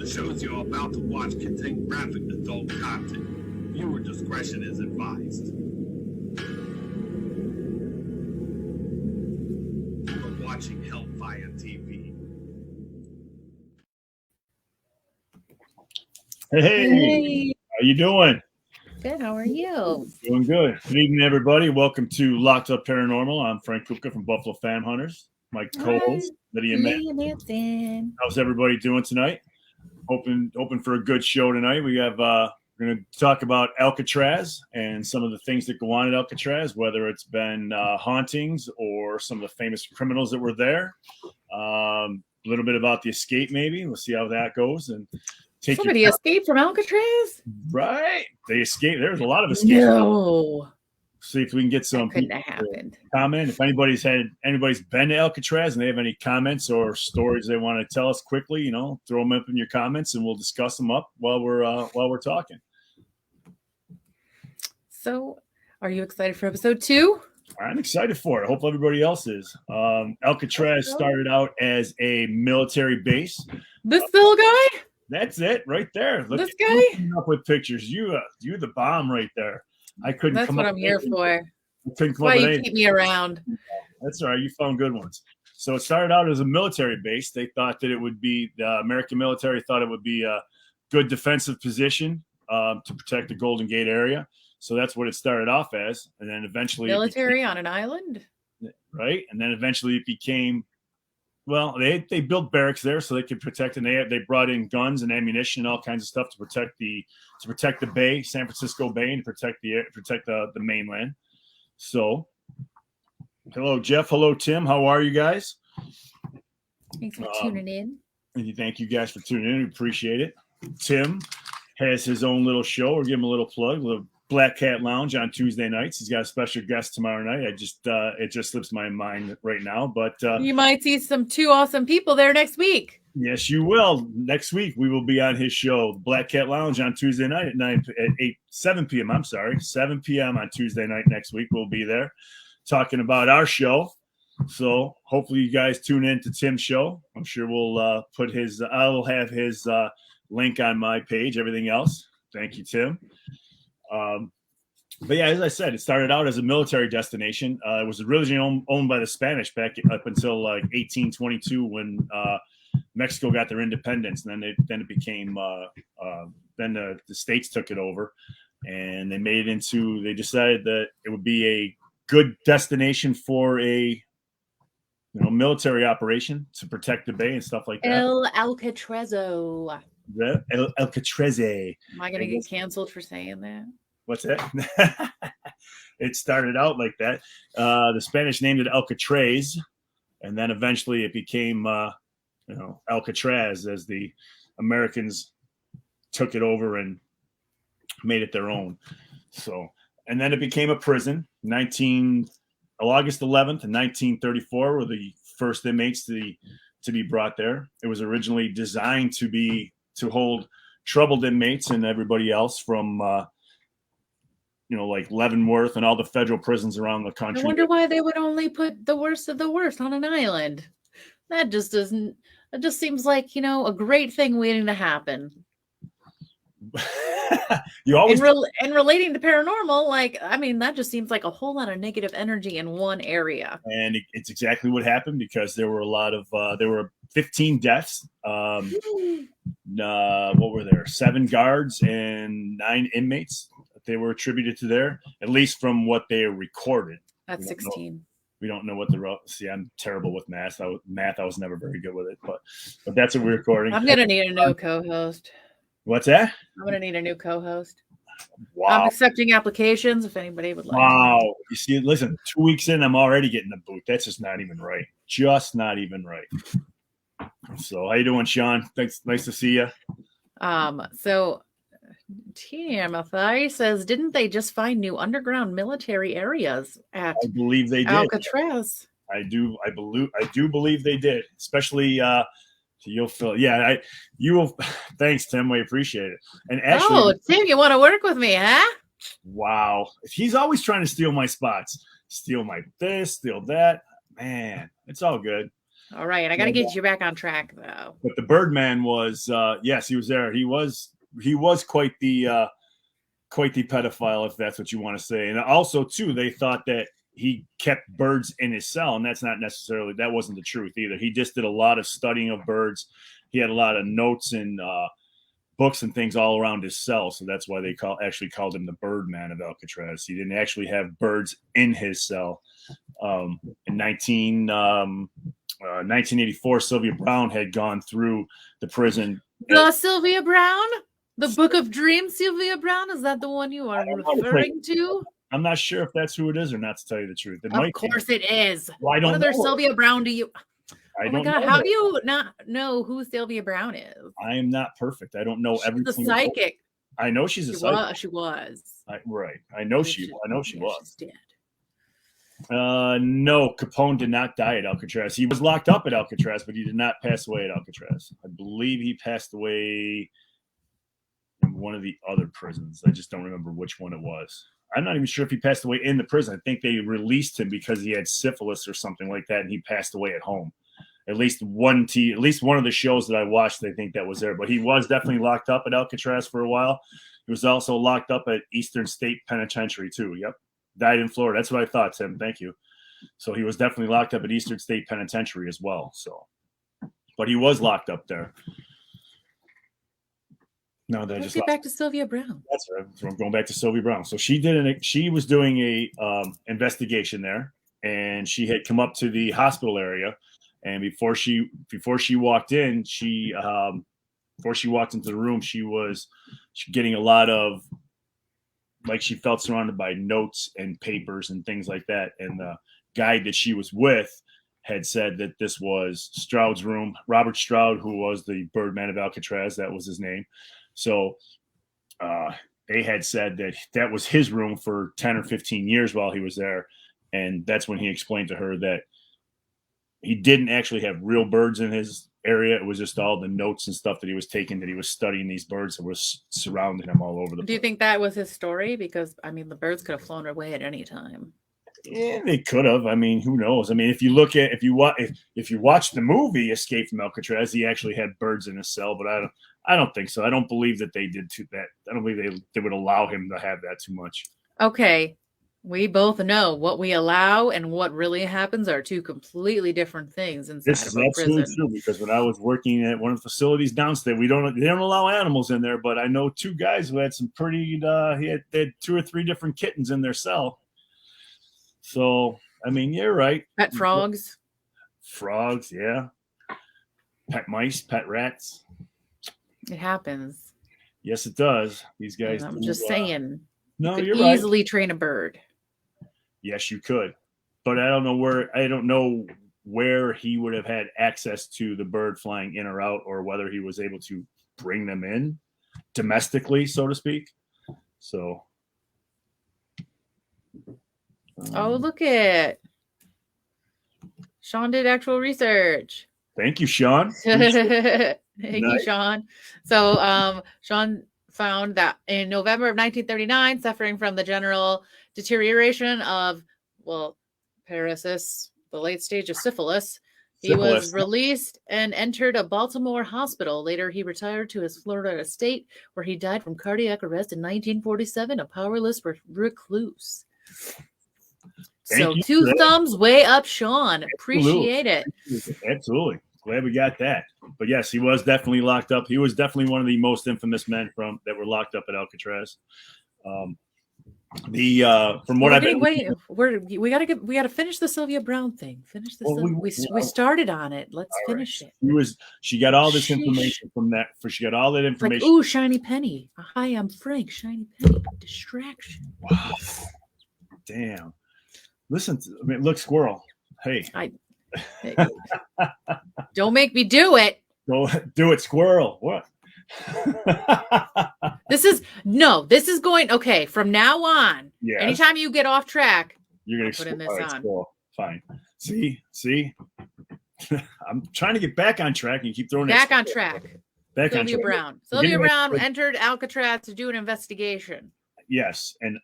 The shows you're about to watch contain graphic adult content. Viewer discretion is advised. You are watching Hellfire TV. Hey, how you doing? Good. How are you? Doing good. Good evening, everybody. Welcome to Locked Up Paranormal. I'm Frank Kupka from Buffalo Fan Hunters. My co-host, Lydia Manson. How's everybody doing tonight? Hoping for a good show tonight. We have we're going to talk about Alcatraz and some of the things that go on at Alcatraz, whether it's been hauntings or some of the famous criminals that were there. A little bit about the escape, maybe. We'll see how that goes. And somebody escaped from Alcatraz? Right. They escaped. There's a lot of escapes. No. See if we can get some that couldn't have happened. Comment. If anybody's been to Alcatraz and they have any comments or stories they want to tell us quickly, throw them up in your comments and we'll discuss them up while we're talking. So, are you excited for episode 2? I'm excited for it. I hope everybody else is. Alcatraz started out as a military base. This little guy? That's it right there. Look, this guy? Up with pictures. You're the bomb right there. I couldn't. That's come what up I'm here for. Couldn't come Why up with you anything. keep me around? That's all right. You found good ones. So it started out as a military base. They thought that it would be the American military thought it would be a good defensive position to protect the Golden Gate area. So that's what it started off as, and then eventually military on an island, right? And then eventually it became. Well, they built barracks there so they could protect, and they brought in guns and ammunition and all kinds of stuff to protect the bay, San Francisco Bay, and protect the mainland. So, hello Jeff, hello Tim, how are you guys? Thanks for tuning in. And thank you guys for tuning in. We appreciate it. Tim has his own little show. We'll give him a little plug. The Black Cat Lounge on Tuesday nights. He's got a special guest tomorrow night. It just slips my mind right now, but you might see some 2 awesome people there next week. Yes, you will. Next week we will be on his show, Black Cat Lounge, on Tuesday night at 7 p.m. I'm sorry, 7 p.m. on Tuesday night next week. We'll be there talking about our show. So hopefully you guys tune in to Tim's show. I'm sure we'll I'll have his link on my page. Everything else. Thank you, Tim. But yeah, as I said, it started out as a military destination. It was originally owned by the Spanish back up until 1822 when Mexico got their independence, and then it became then the states took it over, and they decided that it would be a good destination for a military operation to protect the bay and stuff like that. El Alcatrazo. El Alcatraze. Am I going to get canceled for saying that? What's that? It started out like that. The Spanish named it Alcatraz, and then eventually it became, Alcatraz as the Americans took it over and made it their own. So, and then it became a prison. August 11th, 1934, were the first inmates to be brought there. It was originally designed to hold troubled inmates and everybody else from. Like Leavenworth and all the federal prisons around the country. I wonder why they would only put the worst of the worst on an island. That just seems like, a great thing waiting to happen. You always and relating to paranormal, that just seems like a whole lot of negative energy in one area. And it's exactly what happened because there were there were 15 deaths. What were there? 7 guards and 9 inmates. They were attributed to there, at least from what they recorded. That's 16. We don't know what see. I'm terrible with math. I was never very good with it, but that's what we're recording. I'm gonna need a new co-host. What's that? I'm gonna need a new co-host. Wow. I'm accepting applications if anybody would like. Wow. You see, listen, 2 weeks in, I'm already getting the boot. That's just not even right. Just not even right. So how you doing, Sean? Thanks. Nice to see you. So TMFI says, didn't they just find new underground military areas at I believe they did. Alcatraz? I do believe they did, especially you'll feel you will. Thanks, Tim. We appreciate it. And actually, Tim, you want to work with me, huh? Wow, he's always trying to steal my spots, steal my this, steal that. Man, it's all good. All right, I got to get you back on track though. But the Birdman was, yes, he was there. He was quite the pedophile, if that's what you want to say. And also, too, they thought that he kept birds in his cell, and that wasn't the truth either. He just did a lot of studying of birds. He had a lot of notes and books and things all around his cell, so that's why they actually called him the Birdman of Alcatraz. He didn't actually have birds in his cell. In 1984, Sylvia Browne had gone through the prison. Sylvia Browne? The Book of Dreams, Sylvia Browne? Is that the one you are referring to? I'm not sure if that's who it is or not, to tell you the truth. Of course it is. Well, what other Sylvia Browne do you... Oh my God, how do you not know who Sylvia Browne is? I am not perfect. I don't know everything. She's a psychic. I know she's a psychic. She was. Right. I know she was. She's dead. No, Capone did not die at Alcatraz. He was locked up at Alcatraz, but he did not pass away at Alcatraz. I believe he passed away in one of the other prisons. I just don't remember which one it was. I'm not even sure if he passed away in the prison. I think they released him because he had syphilis or something like that, and he passed away at home. At least one of the shows that I watched, I think that was there. But he was definitely locked up at Alcatraz for a while. He was also locked up at Eastern State Penitentiary too. Yep. Died in Florida. That's what I thought, Tim. Thank you. So he was definitely locked up at Eastern State Penitentiary as well. So, but he was locked up there. No, let's get back to Sylvia Browne. That's right. So I'm going back to Sylvia Browne. So she was doing a investigation there, and she had come up to the hospital area. And before she walked in, before she walked into the room, she was getting a lot of, like, she felt surrounded by notes and papers and things like that. And the guide that she was with had said that this was Stroud's room. Robert Stroud, who was the Birdman of Alcatraz, that was his name. So they had said that was his room for 10 or 15 years while he was there. And that's when he explained to her that he didn't actually have real birds in his area. It was just all the notes and stuff that he was taking, that he was studying these birds that was surrounding him all over the place. Do you think that was his story? Because, I mean, the birds could have flown away at any time. Yeah, they could have. I mean, who knows? I mean, if you watch the movie Escape from Alcatraz, he actually had birds in his cell, but I don't think so. I don't believe that they did that. I don't believe they would allow him to have that too much. Okay. We both know what we allow and what really happens are two completely different things inside this of a prison. This is absolutely true, because when I was working at one of the facilities downstate, they don't allow animals in there, but I know two guys who had some pretty they had 2 or 3 different kittens in their cell. So, I mean, you're right. Pet frogs. Frogs, yeah. Pet mice, pet rats. It happens. Yes, it does. These guys. I'm just saying. No, you you're could right. easily train a bird. Yes, you could, but I don't know where he would have had access to the bird flying in or out, or whether he was able to bring them in domestically, so to speak. So. Oh, look at Sean did actual research. Thank you, Sean. Thank you, Sean. So, Sean found that in November of 1939, suffering from the general deterioration of, paresis, the late stage of syphilis, he was released and entered a Baltimore hospital. Later, he retired to his Florida estate, where he died from cardiac arrest in 1947, a powerless recluse. So 2 thumbs way up, Sean. Appreciate it. Absolutely. Glad we got that. But yes, he was definitely locked up. He was definitely one of the most infamous men that were locked up at Alcatraz. We gotta finish the Sylvia Browne thing. Finish this. We started on it. Let's finish it. She got all this information from that. She got all that information. Like, ooh, Shiny Penny. Hi, I'm Frank. Shiny Penny. Distraction. Wow. Damn. Listen, look, Squirrel. Hey. Don't make me do it. Go do it, Squirrel. What? This is going okay from now on. Yeah. Anytime you get off track, you're gonna put in this on. Squirrel. Fine. See. I'm trying to get back on track, and you keep throwing back on track. Sylvia Browne. Sylvia Browne entered Alcatraz to do an investigation. Yes, and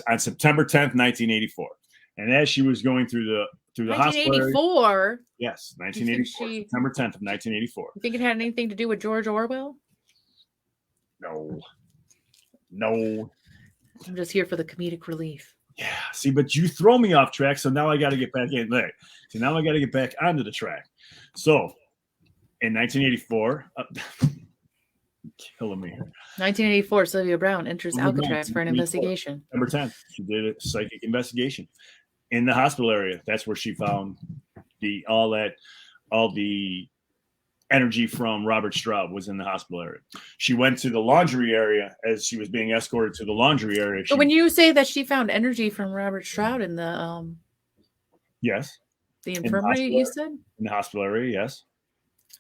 on September 10th, 1984. And as she was going through through the hospital area. 1984. Yes, You think 1984, she- September 10th of 1984. You think it had anything to do with George Orwell? No. I'm just here for the comedic relief. Yeah. See, but you throw me off track, so now I got to get back in there. So now I got to get back onto the track. So, in 1984, killing me here. 1984, Sylvia Brown enters Sylvia Brown, Alcatraz for an 1984. investigation. September 10th, she did a psychic investigation in the hospital area. That's where she found all the energy from Robert Stroud was in the hospital area. She went to the laundry area as she was being escorted to the laundry area. So when you say that she found energy from Robert Stroud in the yes, infirmary, hospital you said? in the hospital area, yes,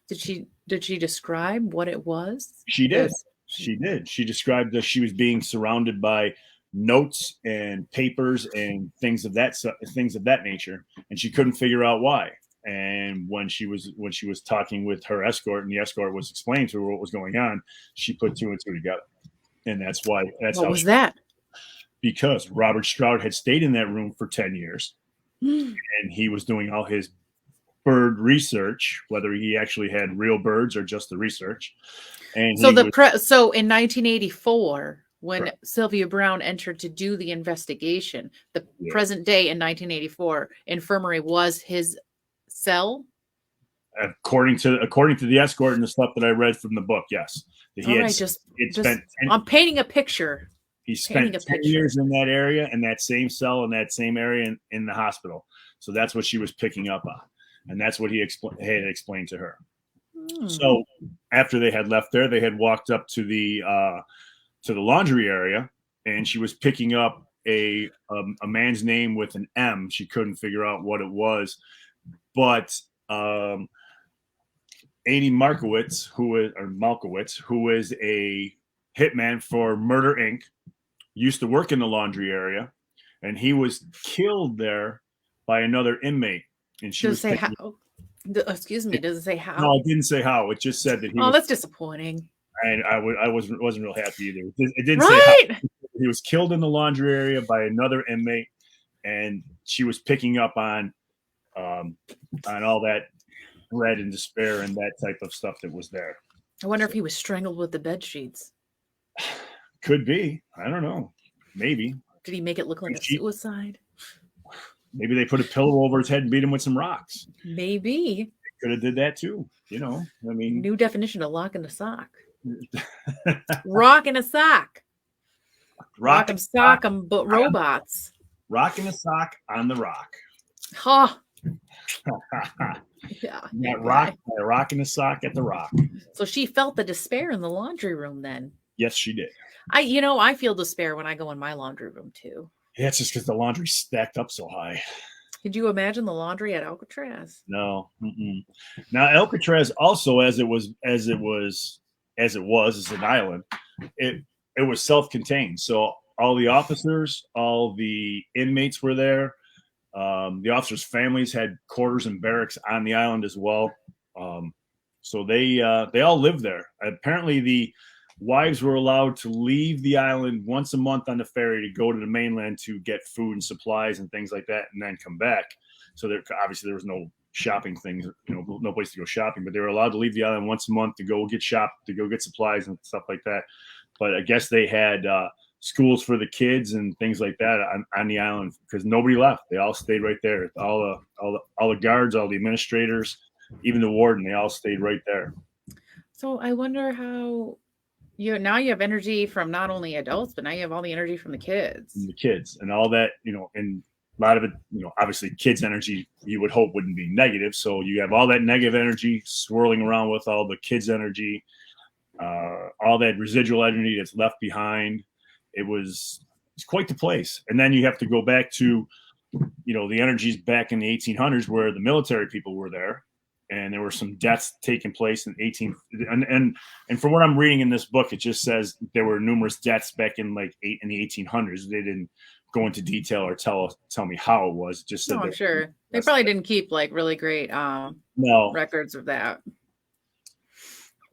Did she describe what it was? she did. Yes. She did. She described that she was being surrounded by notes and papers and things of that nature, and she couldn't figure out why. And when she was talking with her escort, and the escort was explaining to her what was going on, she put two and two together, and that's why. What was that? Because Robert Stroud had stayed in that room for 10 years, and he was doing all his bird research, whether he actually had real birds or just the research. And So so in 1984, when Correct. Sylvia Brown entered to do the investigation, the Yeah. present day in 1984 infirmary was his cell. according to the escort and the stuff that I read from the book, yes, that All right, I'm painting a picture. he painting spent a 10 picture. years in that area, in that same cell, in that same area in the hospital. So that's what she was picking up on, and that's what he had explained to her. So after they had left there, they had walked up to the laundry area, and she was picking up a man's name with an M. She couldn't figure out what it was, but Amy Markowitz, who is a hitman for Murder Inc., used to work in the laundry area, and he was killed there by another inmate. And she Does was it say how? Excuse me. Does it say how? No, it didn't say how. It just said that he. Oh, was, that's disappointing. and I wasn't real happy either. It didn't Right. say how. He was killed in the laundry area by another inmate, and she was picking up on all that dread and despair and that type of stuff that was there. I wonder if he was strangled with the bed sheets. Could be. I don't know. Maybe. Did he make it look like a suicide? Maybe they put a pillow over his head and beat him with some rocks. Maybe. Could have did that too. I mean, New definition of lock in a sock. Rock in a sock. Rock 'em, sock 'em, but robots. Rocking a sock on the rock. Huh. Yeah. Rocking a sock at the rock. So she felt the despair in the laundry room then. Yes, she did. I feel despair when I go in my laundry room too. Yeah, it's just because the laundry's stacked up so high. Could you imagine the laundry at Alcatraz? No. Now Alcatraz also, as it was as an island, it was self-contained. So all the officers, all the inmates were there. The officers' families had quarters and barracks on the island as well. So they all lived there. Apparently, the wives were allowed to leave the island once a month on the ferry to go to the mainland to get food and supplies and things like that, and then come back. So obviously there was no shopping things, no place to go shopping, but they were allowed to leave the island once a month to go get supplies and stuff like that. But I guess they had schools for the kids and things like that on the island because nobody left. They all stayed right there. All the guards, all the administrators, even the warden, they all stayed right there. So I wonder how you have energy from not only adults, but now you have all the energy from the kids. And the kids and all that, and a lot of it, obviously kids' energy you would hope wouldn't be negative. So you have all that negative energy swirling around with all the kids' energy, all that residual energy that's left behind. It's quite the place. And then you have to go back to, the energies back in the 1800s where the military people were there. And there were some deaths taking place in and from what I'm reading in this book, it just says there were numerous deaths back in the 1800s. They didn't go into detail or tell me how it was. It just said I'm sure they probably didn't keep really great records of that.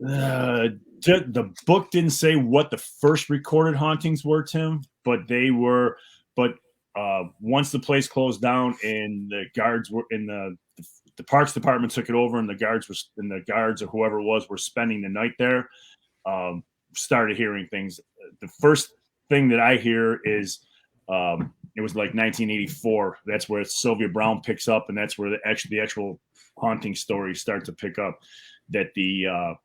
The book didn't say what the first recorded hauntings were, Tim, but once the place closed down and the guards were in the parks department took it over, and the guards or whoever it was were spending the night there. Started hearing things. The first thing that I hear is it was like 1984. That's where Sylvia Browne picks up, and that's where the actual haunting stories start to pick up. That the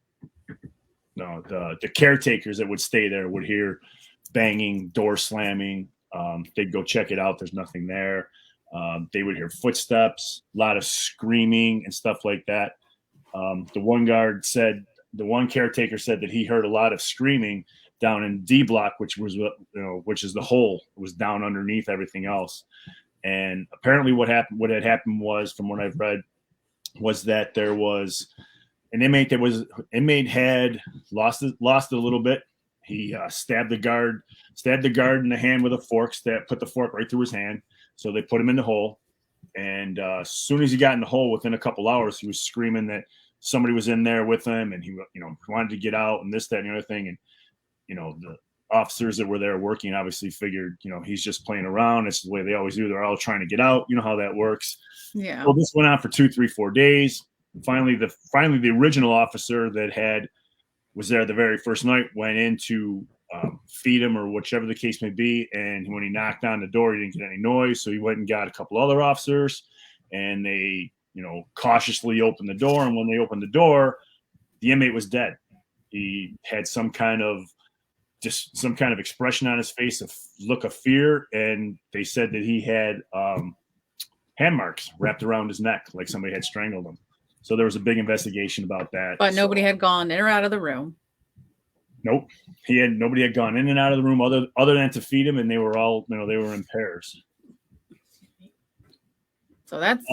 caretakers that would stay there would hear banging, door slamming. They'd go check it out. There's nothing there. They would hear footsteps, a lot of screaming and stuff like that. The one caretaker said that he heard a lot of screaming down in D block, which is the hole. It was down underneath everything else. And apparently what had happened was, from what I've read, was that there was an inmate had lost it a little bit. He stabbed the guard in the hand with a fork, put the fork right through his hand. So they put him in the hole. And as soon as he got in the hole, within a couple hours, he was screaming that somebody was in there with him, and he wanted to get out, and this, that, and the other thing. And the officers that were there working obviously figured, he's just playing around. It's the way they always do. They're all trying to get out. You know how that works. Yeah. Well, this went on for 2, 3, 4 days. Finally, the original officer that was there the very first night went in to feed him, or whichever the case may be. And when he knocked on the door, he didn't get any noise. So he went and got a couple other officers, and they, cautiously opened the door. And when they opened the door, the inmate was dead. He had some kind of expression on his face, a look of fear. And they said that he had hand marks wrapped around his neck, like somebody had strangled him. So there was a big investigation about that. But nobody had gone in or out of the room. Nope. Nobody had gone in and out of the room other than to feed him, and they were all, they were in pairs. So that's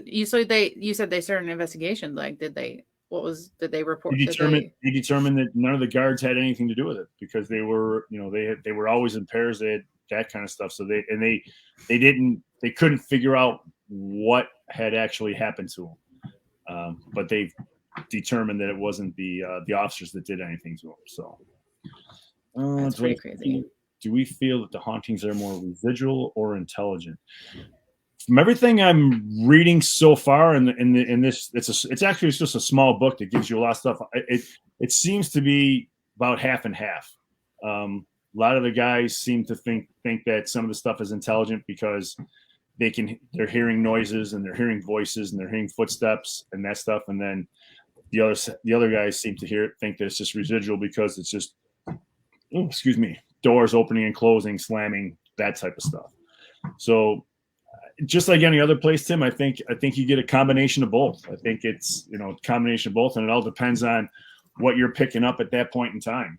you said they started an investigation. Like, did they report? He determined that none of the guards had anything to do with it, because they were, they were always in pairs. They had that kind of stuff. So they couldn't figure out what had actually happened to him. But they determined that it wasn't the officers that did anything to him. So that's pretty crazy. Do we feel that the hauntings are more residual or intelligent? From everything I'm reading so far, in this, it's actually just a small book that gives you a lot of stuff. It seems to be about half and half. A lot of the guys seem to think that some of the stuff is intelligent because they're hearing noises, and they're hearing voices, and they're hearing footsteps and that stuff. And then the other guys seem to think that it's just residual because it's just, doors opening and closing, slamming, that type of stuff. So just like any other place, Tim, I think you get a combination of both. I think it's, a combination of both, and it all depends on what you're picking up at that point in time.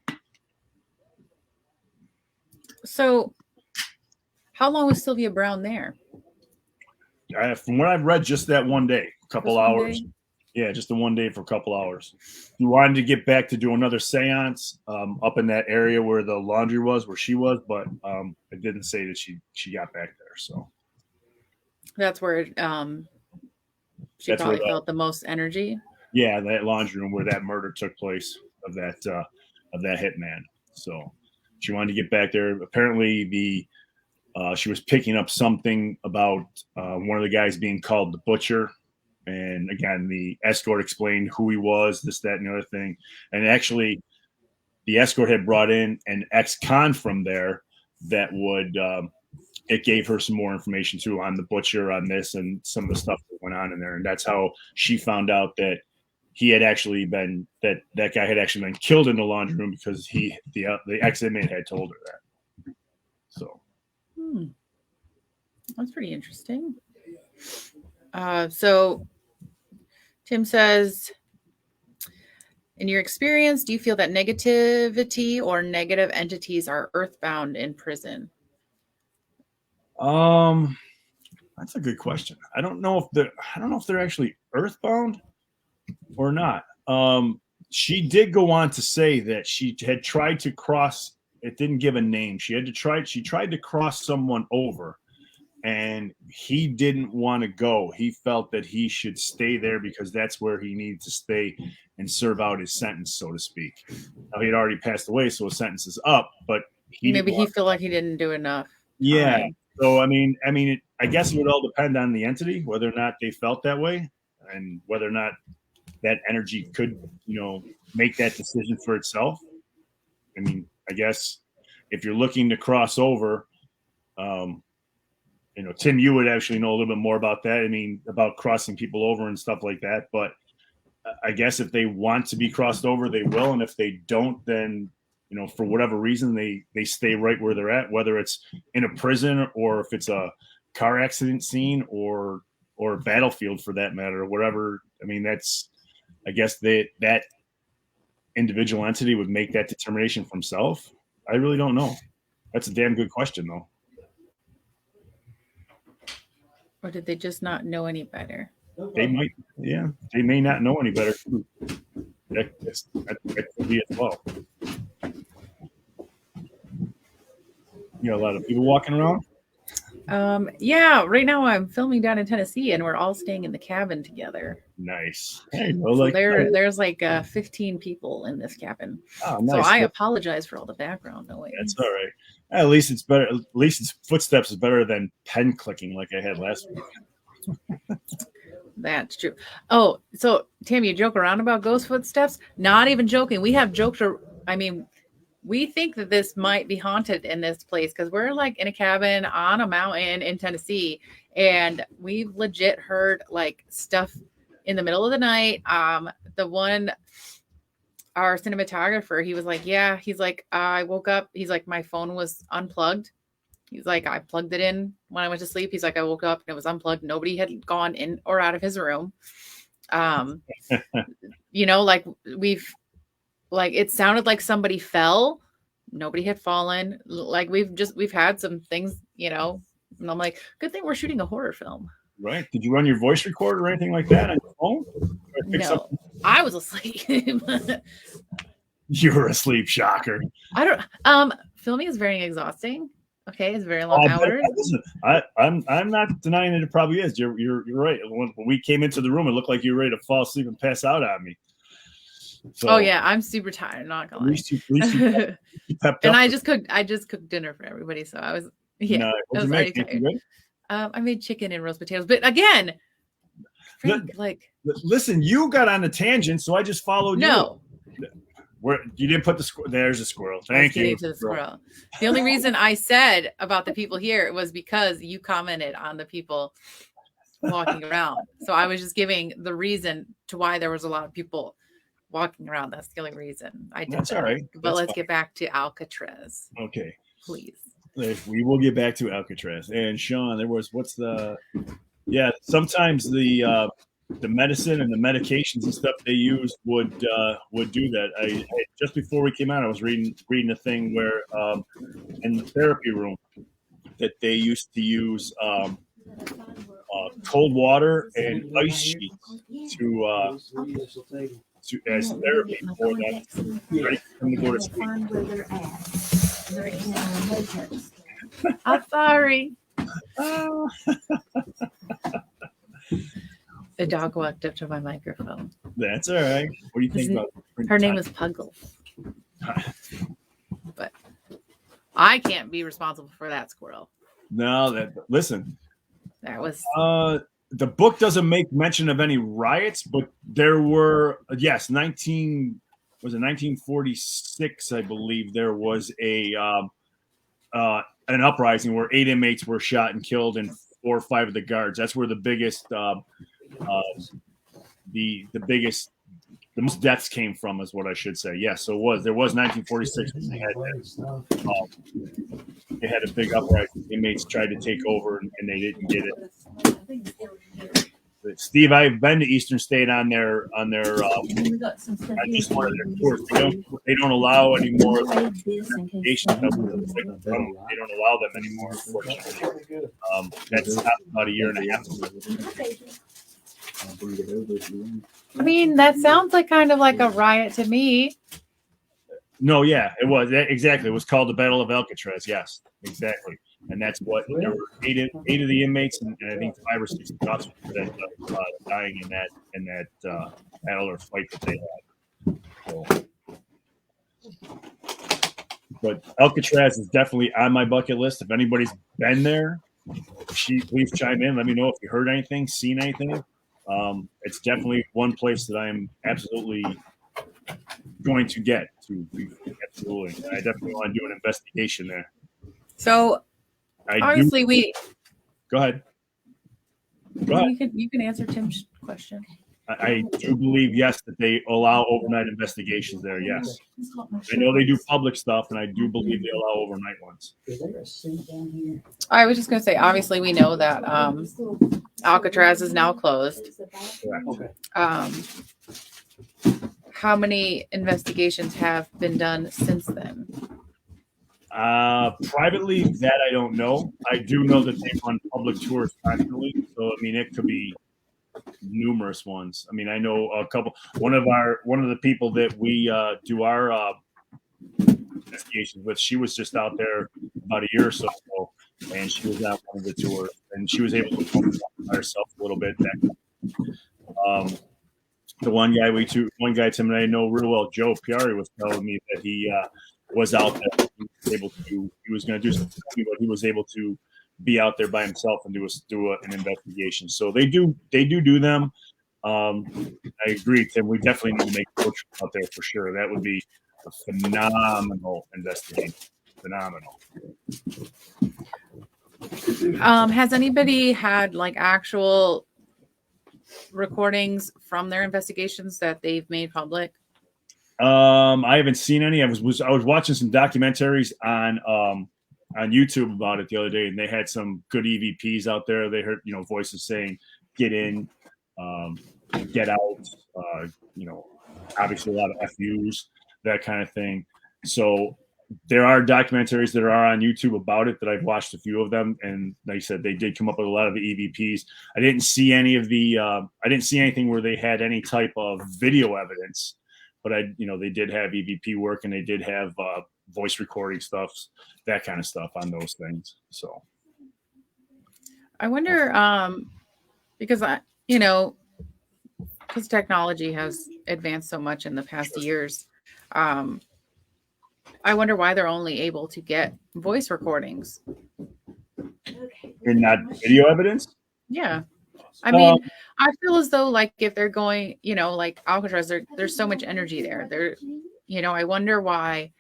So how long was Sylvia Browne there? From what I've read, just that one day, a couple hours. Yeah, just the one day for a couple hours. He wanted to get back to do another seance up in that area where the laundry was, where she was, but it didn't say that she got back there. So that's where she probably felt the most energy. Yeah, that laundry room where that murder took place of that hitman. So she wanted to get back there. Apparently, she was picking up something about one of the guys being called the Butcher. And again, the escort explained who he was, this, that, and the other thing. And actually, the escort had brought in an ex-con from there that would it gave her some more information too on the Butcher, on this, and some of the stuff that went on in there. And that's how she found out that he had actually been that guy had actually been killed in the laundry room, because the ex-inmate had told her that. So that's pretty interesting. So Tim says, in your experience, do you feel that negativity or negative entities are earthbound in prison? That's a good question. I don't know if they're actually earthbound or not. She did go on to say that she had tried to cross. It didn't give a name. She tried to cross someone over, and he didn't want to go. He felt that he should stay there because that's where he needed to stay and serve out his sentence, so to speak. Now, he had already passed away, so his sentence is up, but he felt like he didn't do enough. Yeah. time. So I guess it would all depend on the entity, whether or not they felt that way, and whether or not that energy could, make that decision for itself. I mean, I guess if you're looking to cross over, Tim, you would actually know a little bit more about that. I mean, about crossing people over and stuff like that. But I guess if they want to be crossed over, they will, and if they don't, then for whatever reason, they stay right where they're at, whether it's in a prison or if it's a car accident scene or a battlefield for that matter, or whatever. I mean, I guess that individual entity would make that determination for himself. I really don't know. That's a damn good question, though. Or did they just not know any better? They might, yeah. They may not know any better. That could be as well. You got a lot of people walking around? Yeah, right now I'm filming down in Tennessee and we're all staying in the cabin together. Nice. So there's like 15 people in this cabin. Oh, nice. So I apologize for all the background noise. That's all right. At least it's better. At least its footsteps is better than pen clicking like I had last week. That's true. Oh, so Tim, you joke around about ghost footsteps? Not even joking. We have joked. We think that this might be haunted in this place because we're like in a cabin on a mountain in Tennessee, and we've legit heard like stuff in the middle of the night. Our cinematographer, he was like, yeah, he's like, I woke up. He's like, my phone was unplugged. He's like, I plugged it in when I went to sleep. He's like, I woke up and it was unplugged. Nobody had gone in or out of his room. Like it sounded like somebody fell. Nobody had fallen. Like we've had some things, and I'm like, good thing we're shooting a horror film. Right. Did you run your voice recorder or anything like that on your phone? No, I was asleep. You were asleep, shocker. Filming is very exhausting. Okay, it's very long hours. Listen, I'm not denying that it probably is. You're right. When we came into the room, it looked like you were ready to fall asleep and pass out on me. So, oh yeah, I'm super tired. Not gonna lie. At least you pepped up. And I just cooked dinner for everybody, so I was I was already tired. I made chicken and roast potatoes, but again, Frank, listen, you got on a tangent, so I just followed you. No. You didn't put the squirrel. There's a squirrel. Thank you. To the squirrel. The only reason I said about the people here was because you commented on the people walking around. So I was just giving the reason to why there was a lot of people walking around. That's the only reason I did. That's all right. But let's get back to Alcatraz. Okay. Please. We will get back to Alcatraz. And Sean, sometimes the medicine and the medications and stuff they use would do that. I just before we came out, I was reading a thing where in the therapy room that they used to use cold water and ice sheets to as therapy for them. Ready for them to go to sleep. I'm sorry. The dog walked up to my microphone. That's all right. What do you think about her name is Puggle? But I can't be responsible for that squirrel. No, listen. That was the book doesn't make mention of any riots, but there were 1946, I believe there was an uprising where 8 inmates were shot and killed and 4 or 5 of the guards. That's where the biggest the most deaths came from, is what I should say. Yes, so there was 1946. They had a big uprising. Inmates tried to take over, and they didn't get it. But Steve, I've been to Eastern State on their on just one of their tours. They don't allow any more investigations. They don't allow them anymore, unfortunately. That's about a year and a half ago. I mean, that sounds like kind of like a riot to me. No, yeah, it was exactly. It was called the Battle of Alcatraz. Yes, exactly. And that's what there were eight of the inmates, and I think 5 or 6 adults that dying in that battle or fight that they had. So, But Alcatraz is definitely on my bucket list. If anybody's been there, please chime in. Let me know if you heard anything, seen anything. It's definitely one place that I am absolutely going to get to. Absolutely. I definitely want to do an investigation there. So obviously Go ahead. You can answer Tim's question. I do believe, yes, that they allow overnight investigations there. Yes. I know they do public stuff, and I do believe they allow overnight ones. I was just going to say, obviously, we know that Alcatraz is now closed. Correct. How many investigations have been done since then? Privately, that I don't know. I do know that they run public tours constantly. So, I mean, it could be numerous ones. I mean, I know a couple. One of the people that we do our investigations with, she was just out there about a year or so ago, and she was out on the tour, and she was able to focus on herself a little bit. The one guy Tim and I know real well, Joe Piari, was telling me that he was out there. He was going to do something, but he was able to be out there by himself and do an investigation. So they do them. I agree, Tim. We definitely need to make a road trip out there for sure. That would be a phenomenal investigation. Phenomenal. Has anybody had like actual recordings from their investigations that they've made public? I haven't seen any. I was watching some documentaries on YouTube about it the other day, and they had some good EVPs out there. They heard, voices saying, "Get in, get out." Obviously a lot of FUs, that kind of thing. So there are documentaries that are on YouTube about it that I've watched a few of them, and like I said, they did come up with a lot of the EVPs. I didn't see anything where they had any type of video evidence, but they did have EVP work, and they did have voice recording stuff, that kind of stuff on those things. So I wonder, because because technology has advanced so much in the past years, I wonder why they're only able to get voice recordings and not video evidence. Yeah. I mean, I feel as though like if they're going, like Alcatraz, there's so much energy there. I wonder why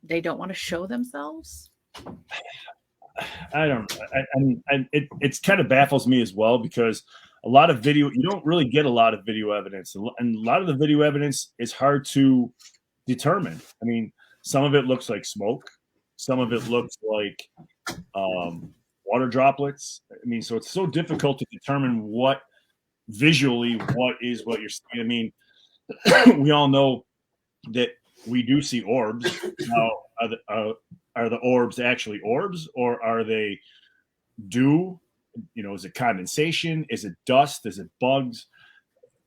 they don't want to show themselves. I don't know. I mean, it's kind of baffles me as well, because a lot of video, you don't really get a lot of video evidence, and a lot of the video evidence is hard to determine. I mean, some of it looks like smoke, some of it looks like water droplets. I mean, so it's so difficult to determine what you're seeing. I mean, we all know that we do see orbs. Now, are the orbs actually orbs, or are they dew? Is it condensation? Is it dust? Is it bugs?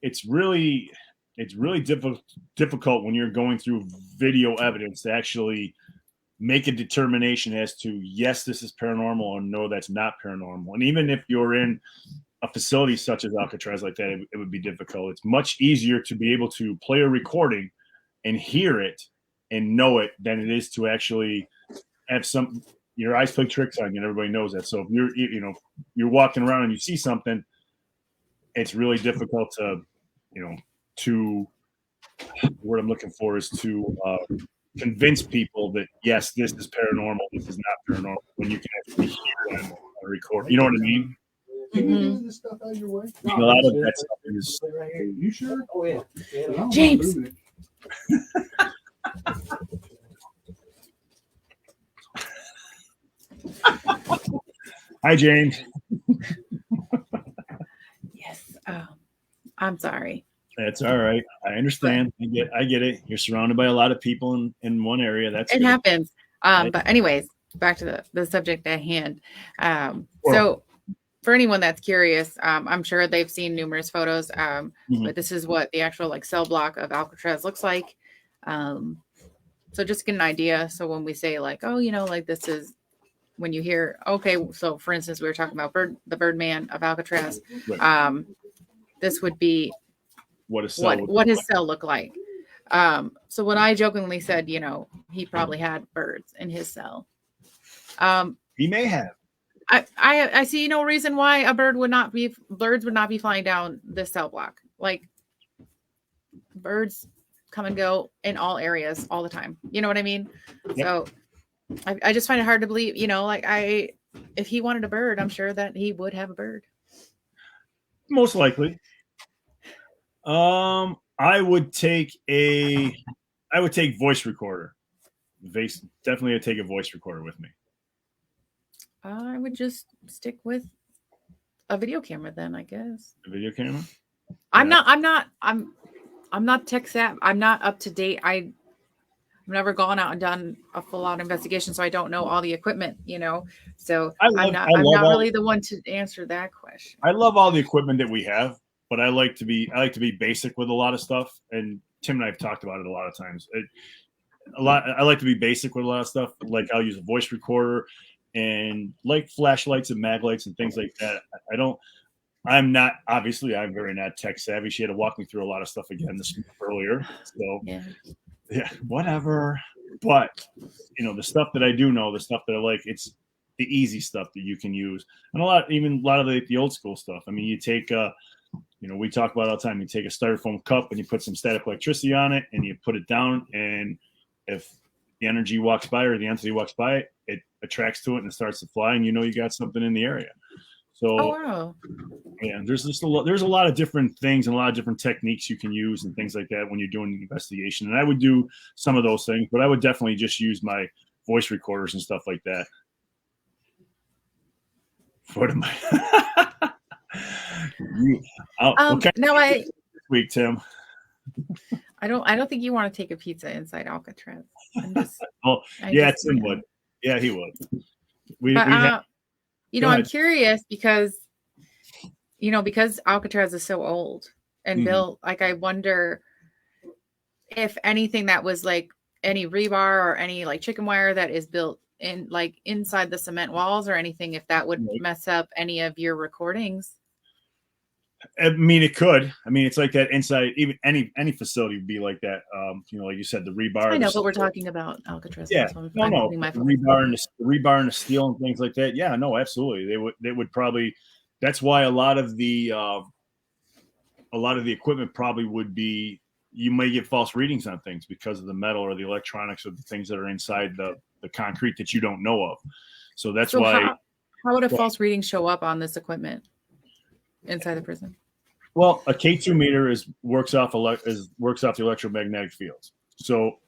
It's really difficult when you're going through video evidence to actually make a determination as to, yes, this is paranormal, or no, that's not paranormal. And even if you're in a facility such as Alcatraz like that, it would be difficult. It's much easier to be able to play a recording and hear it and know it than it is to actually have your eyes play tricks on you, and everybody knows that. So if you're walking around and you see something, it's really difficult to what I'm looking for is to convince people that, yes, this is paranormal, this is not paranormal, when you can actually hear them on a record. You know what I mean? Mm-hmm. A lot of that stuff is. You sure? Oh yeah. James. Hi, James. Yes. I'm sorry. That's all right. I understand. I get it. You're surrounded by a lot of people in one area. It happens. But anyways, back to the subject at hand. So for anyone that's curious, I'm sure they've seen numerous photos, but this is what the actual cell block of Alcatraz looks like. So just get an idea. So when we say this is when you hear, okay, so for instance, we were talking about the Birdman of Alcatraz. Right. This would be what his cell look like. So when I jokingly said, he probably had birds in his cell, He may have. I see no reason why birds would not be flying down this cell block. Like, birds come and go in all areas all the time. You know what I mean? Yep. So I just find it hard to believe, if he wanted a bird, I'm sure that he would have a bird. Most likely. I would take voice recorder. Definitely I'd take a voice recorder with me. I would just stick with a video camera then, I guess. A video camera? I'm not tech savvy. I'm not up to date. I've never gone out and done a full out investigation, so I don't know all the equipment, So I'm not really the one to answer that question. I love all the equipment that we have, but I like to be basic with a lot of stuff. And Tim and I have talked about it a lot of times. I like to be basic with a lot of stuff. Like, I'll use a voice recorder and like flashlights and mag lights and things like that. I'm very not tech savvy. She had to walk me through a lot of stuff again earlier. So yeah, whatever. But the stuff that I do know, the stuff that I like, it's the easy stuff that you can use. And a lot of the old school stuff. I mean, you take we talk about it all the time. You take a styrofoam cup and you put some static electricity on it and you put it down, and if the energy walks by or the entity walks by it, it attracts to it and it starts to fly, and you got something in the area. So yeah, there's a lot of different things and a lot of different techniques you can use and things like that when you're doing an investigation. And I would do some of those things, but I would definitely just use my voice recorders and stuff like that. What am I? This week, Tim. I don't think you want to take a pizza inside Alcatraz. Tim would. Yeah, he would. I'm curious because Alcatraz is so old and built, like, I wonder if anything that was like any rebar or any like chicken wire that is built in like inside the cement walls or anything, if that would mess up any of your recordings. I mean, it could. I mean, it's like that inside. Even any facility would be like that. Like you said, the rebar. I know, but we're talking about Alcatraz. Yeah, the rebar and the steel and things like that. Yeah, no, absolutely. They would probably. That's why a lot of the equipment probably would be. You may get false readings on things because of the metal or the electronics or the things that are inside the concrete that you don't know of. So that's why. How would a false reading show up on this equipment inside the prison? Well, a K2 meter works off the electromagnetic fields. So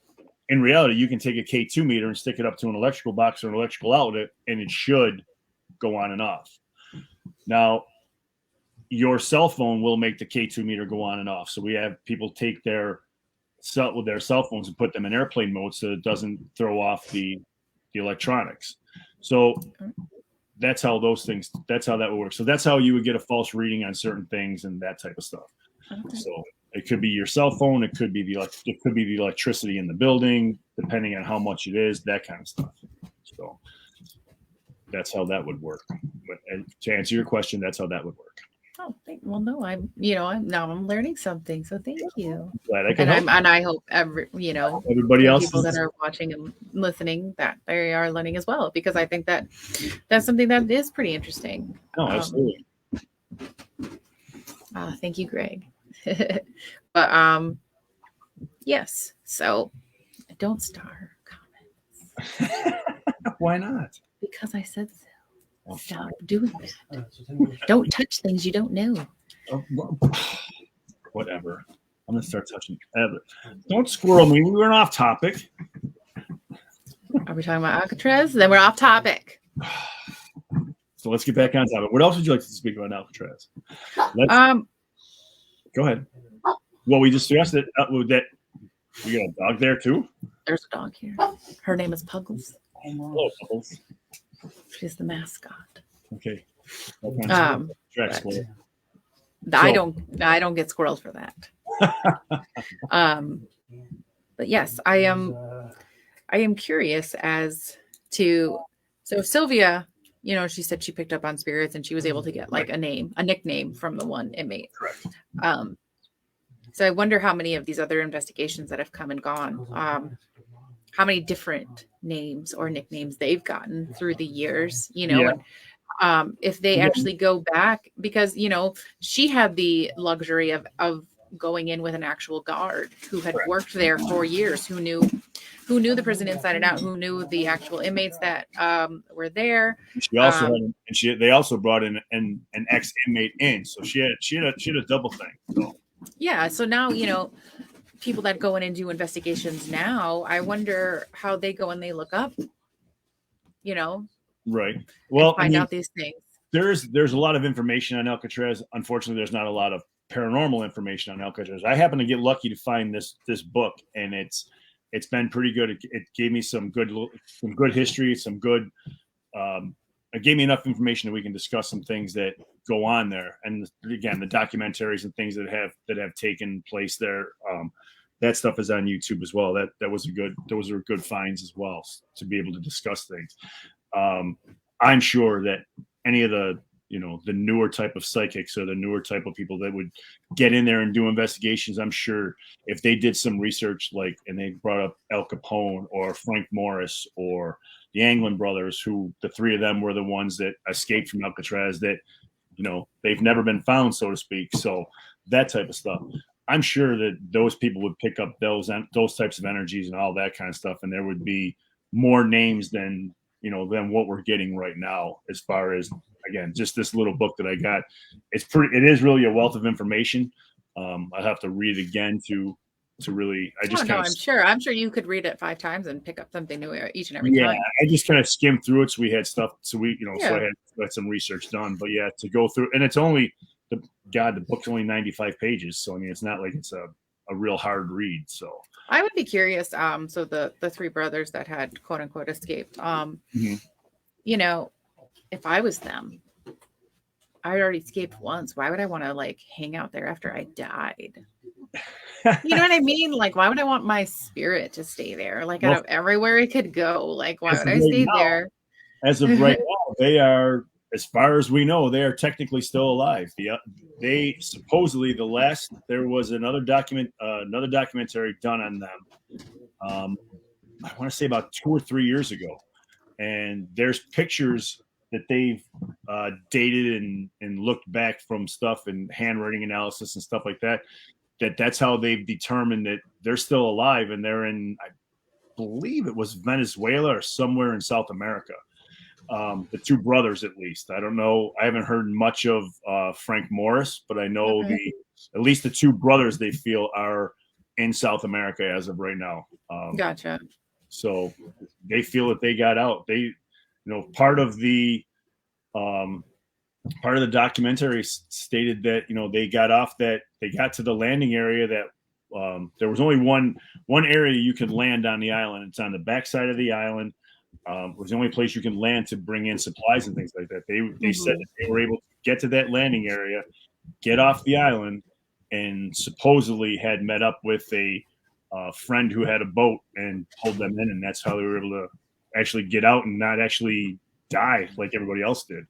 in reality, you can take a K2 meter and stick it up to an electrical box or an electrical outlet, and it should go on and off. Now, your cell phone will make the K2 meter go on and off. So we have people take their cell phones and put them in airplane mode so it doesn't throw off the electronics. So that's how that would work. So that's how you would get a false reading on certain things and that type of stuff. Okay. So it could be your cell phone. It could be the electricity in the building, depending on how much it is, that kind of stuff. So that's how that would work. But to answer your question, that's how that would work. Oh, no, I'm learning something. So thank you. Glad I can help. And I hope everybody else, people that are watching and listening, that they are learning as well, because I think that's something that is pretty interesting. No, absolutely. Thank you, Greg. But yes, so don't star comments. Why not? Because I said so. Stop doing that. Don't touch things you don't know. Whatever. I'm gonna start touching. Don't squirrel me. We were off topic. Are we talking about Alcatraz? Then we're off topic. So let's get back on topic. What else would you like to speak about Alcatraz? Go ahead. Well, we discussed it. That we got a dog there too. There's a dog here. Her name is Puggles. Hello, Puggles. She's the mascot. Okay. I don't get squirrels for that. But yes, I am curious as to, so Sylvia, she said she picked up on spirits and she was able to get like a nickname from the one inmate. Correct. So I wonder how many of these other investigations that have come and gone, how many different names or nicknames they've gotten through the years, Yeah. and if they actually go back, because she had the luxury of going in with an actual guard who had worked there for years, who knew the prison inside and out, who knew the actual inmates that were there. She also had, and they also brought in an ex inmate in, so she had a double thing. So yeah, so now people that go in and do investigations now, I wonder how they go and they look up, right. Well, find out these things. There's a lot of information on Alcatraz. Unfortunately, there's not a lot of paranormal information on Alcatraz. I happen to get lucky to find this book, and it's been pretty good. It gave me some good history, some good. It gave me enough information that we can discuss some things that go on there, and again, the documentaries and things that have taken place there. That stuff is on YouTube as well. Those are good finds as well to be able to discuss things. I'm sure that any of the newer type of psychics or the newer type of people that would get in there and do investigations, I'm sure if they did some research, and they brought up Al Capone or Frank Morris or the Anglin brothers, who the three of them were the ones that escaped from Alcatraz, that, they've never been found, so to speak. So that type of stuff, I'm sure that those people would pick up those types of energies and all that kind of stuff. And there would be more names than what we're getting right now, as far as, again, just this little book that I got. It is really a wealth of information. I have to read it again to really, I'm sure you could read it 5 times and pick up something new each and every time. Yeah, I just kind of skimmed through it. So we had stuff. So so I had some research done, but yeah, to go through, and it's only the book's only 95 pages. So, I mean, it's not like it's a real hard read. So I would be curious. So the 3 brothers that had quote unquote escaped, if I was them, I already escaped once. Why would I want to hang out there after I died? You know what I mean? Why would I want my spirit to stay there? Out of everywhere it could go. Why would I stay there? As of right now, they are, as far as we know, they are technically still alive. They supposedly there was another documentary done on them. I want to say about 2 or 3 years ago, and there's pictures that they've dated and looked back from stuff and handwriting analysis and stuff like that. That's how they've determined that they're still alive, and they're in, I believe it was Venezuela or somewhere in South America. The 2 brothers, at least. I don't know. I haven't heard much of Frank Morris, but I know at least the 2 brothers they feel are in South America as of right now. Gotcha. So they feel that they got out. They, part of the documentary stated that they got to the landing area, that there was only one area you could land on the island. It's on the backside of the island. It was the only place you can land to bring in supplies and things like that. They said that they were able to get to that landing area, get off the island, and supposedly had met up with a friend who had a boat and pulled them in, and that's how they were able to actually get out and not actually die like everybody else did.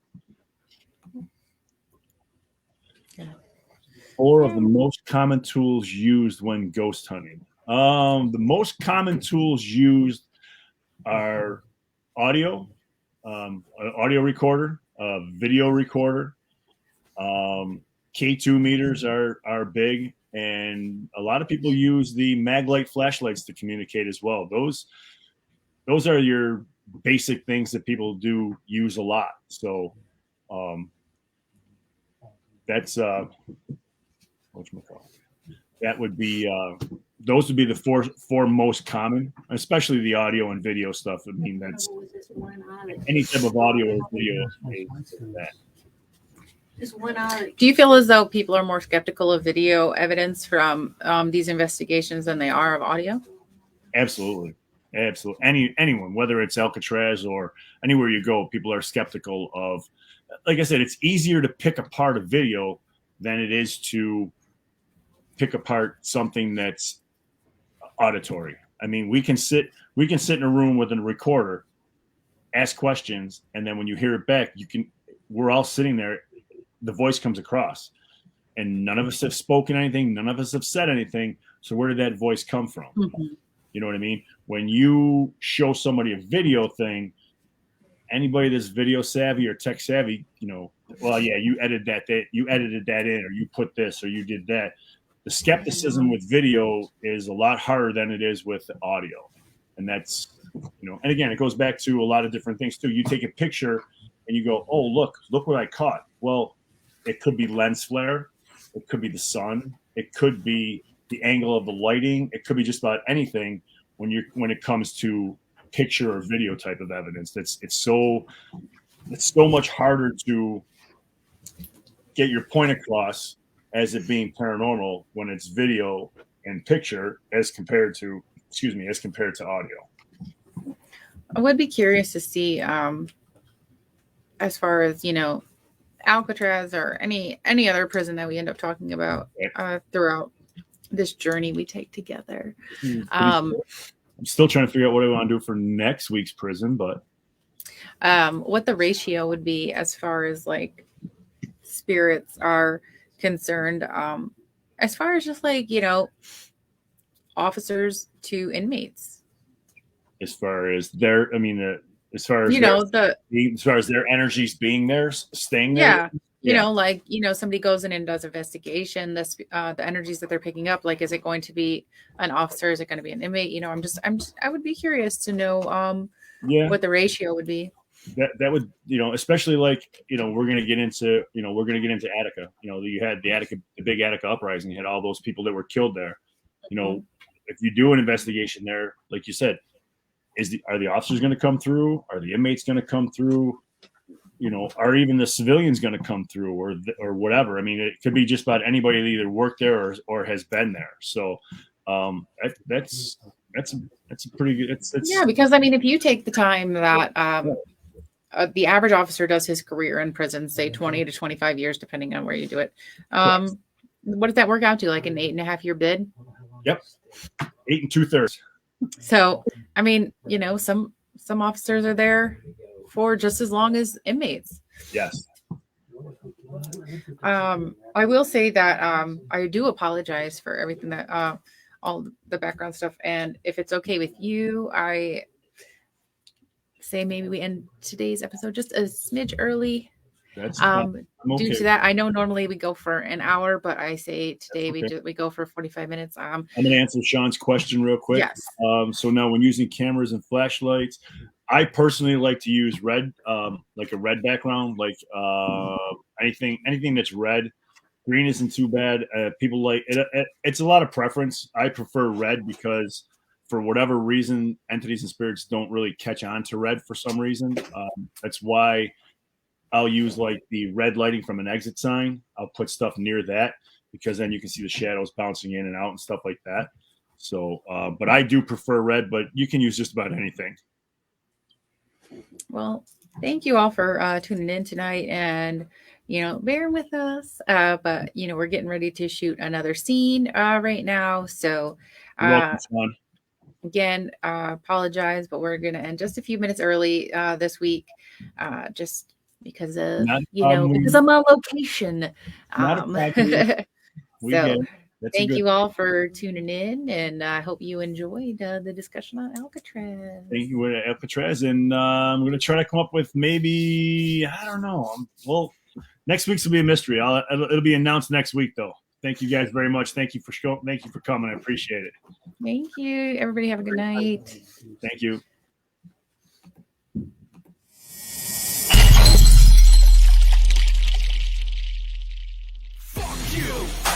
4 of the most common tools used when ghost hunting. The most common tools used are audio recorder, video recorder. K2 meters are big, and a lot of people use the Maglite flashlights to communicate as well. Those are your basic things that people do use a lot. So that's that would be those would be the four most common, especially the audio and video stuff. I mean, that's any type of audio or video is that. Do you feel as though people are more skeptical of video evidence from these investigations than they are of audio? Absolutely. Anyone, whether it's Alcatraz or anywhere you go, people are skeptical of. Like I said, it's easier to pick apart a video than it is to pick apart something that's auditory. I mean, we can sit in a room with a recorder, ask questions, and then when you hear it back, we're all sitting there. The voice comes across, and none of us have spoken anything. None of us have said anything. So where did that voice come from? Mhm. You know what I mean? When you show somebody a video thing, anybody that's video savvy or tech savvy, you know, well, yeah, you edited that in, or you put this, or you did that. The skepticism with video is a lot harder than it is with audio. And that's, you know, and again, it goes back to a lot of different things too. You take a picture and you go, oh, look what I caught. Well, it could be lens flare. It could be the sun. It could be the angle of the lighting. It could be just about anything when it comes to picture or video type of evidence. It's so much harder to get your point across as it being paranormal when it's video and picture as compared to audio. I would be curious to see, as far as, you know, Alcatraz or any other prison that we end up talking about throughout this journey we take together. I'm still trying to figure out what I want to do for next week's prison, but what the ratio would be as far as like spirits are concerned, as far as just like, you know, officers to inmates. As far as their, I mean, as far as you know, as far as their energies being there, staying there. Yeah. You know, like, you know, somebody goes in and does investigation, the energies that they're picking up, like, is it going to be an officer? Is it going to be an inmate? You know, I would be curious to know what the ratio would be. That would, you know, especially like, you know, we're going to get into Attica. You know, you had the big Attica uprising. You had all those people that were killed there. You know, if you do an investigation there, like you said, are the officers going to come through? Are the inmates going to come through? You know, are even the civilians going to come through or whatever? I mean, it could be just about anybody that either worked there or has been there. So that's a pretty good. It's yeah, because I mean, if you take the time that the average officer does his career in prison, say 20 to 25 years, depending on where you do it. What does that work out to? Like an 8.5 year bid? Yep. 8 2/3. So, I mean, you know, some officers are there for just as long as inmates. Yes. I will say that I do apologize for everything that all the background stuff. And if it's okay with you, I say maybe we end today's episode just a smidge early. That's due to that, I know normally we go for an hour, but I say today we go for 45 minutes. I'm going to answer Sean's question real quick. Yes. So now, when using cameras and flashlights, I personally like to use red, like a red background, like anything that's red. Green isn't too bad. People like it. It's a lot of preference. I prefer red because, for whatever reason, entities and spirits don't really catch on to red for some reason. That's why I'll use like the red lighting from an exit sign. I'll put stuff near that because then you can see the shadows bouncing in and out and stuff like that. So, but I do prefer red, but you can use just about anything. Well, thank you all for tuning in tonight and, you know, bearing with us. But, you know, we're getting ready to shoot another scene right now. So, You're welcome, Sean. Again, apologize, but we're going to end just a few minutes early this week, just because of, because I'm on location. So thank you all for tuning in, and I hope you enjoyed the discussion on Alcatraz. Thank you, Alcatraz, and I'm going to try to come up with maybe, I don't know. Well, next week's will be a mystery. It'll be announced next week, though. Thank you guys very much. Thank you for coming. I appreciate it. Thank you. Everybody have a good night. Thank you.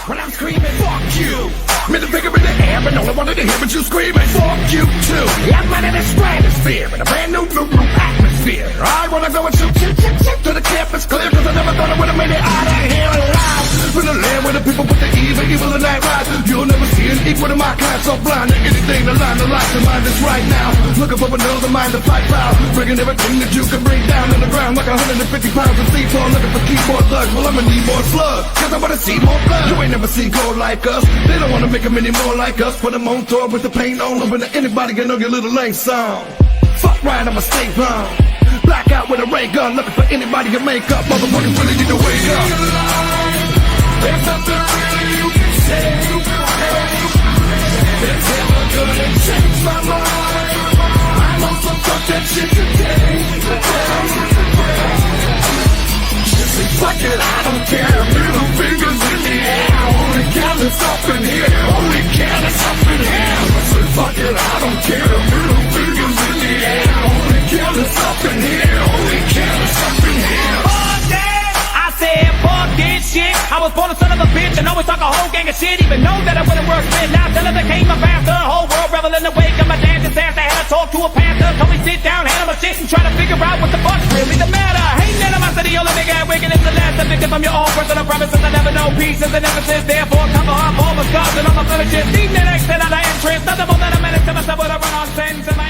When I'm screaming, fuck you. Middle finger in the air, but no one wanted to hear but you screaming. Fuck you too. Yeah, I'm running this stratosphere in a brand new atmosphere. I wanna go and shoot to the campus clear, cause I never thought I would've made it out of here alive. From the land where the people with the evil and night ride. You'll never see an equal to my kind, so blind to anything to line the life to mind is right now. Looking for another mind to fight out. Bringing everything that you can bring down on the ground like 150 pounds of C4. Looking for keyboard thugs, well I'ma need more slugs, cause I wanna see more blood. You ain't never seen gold like us. They don't wanna make them any more like us. Put them on tour with the paint on. Open to anybody can know your little lane song. Fuck right, I'ma stay wrong. Black out with a ray gun. Looking for anybody to make up. Motherfuckers really need to wake up. There's nothing really you can say. It's ever gonna change my mind. I'm on some fuck that shit today. Just say fuck it, I don't care. Middle fingers in the air. Only count is up in here. Only count is up in here. Say fuck it, I don't care. Middle fingers in the air. Only count is up in here. Only count is up in here. Fuck that! I said fuck this shit. I was born a son of a bitch and always talk a whole gang of shit. Even know that I wouldn't work spit. Now till I became a pastor. Whole world revel in the wake of my damn disaster. Had to talk to a pastor. Told me sit down, handle my shit and try to figure out what the fuck's really the matter. Ain't animosity, only nigga at wicked is the last. A victim from your own personal promises. I never know peace is an emphasis. Therefore cover up all my scars and all my blemishes. These next and other entrance. Nothing more than a menace to myself with a run on sentence.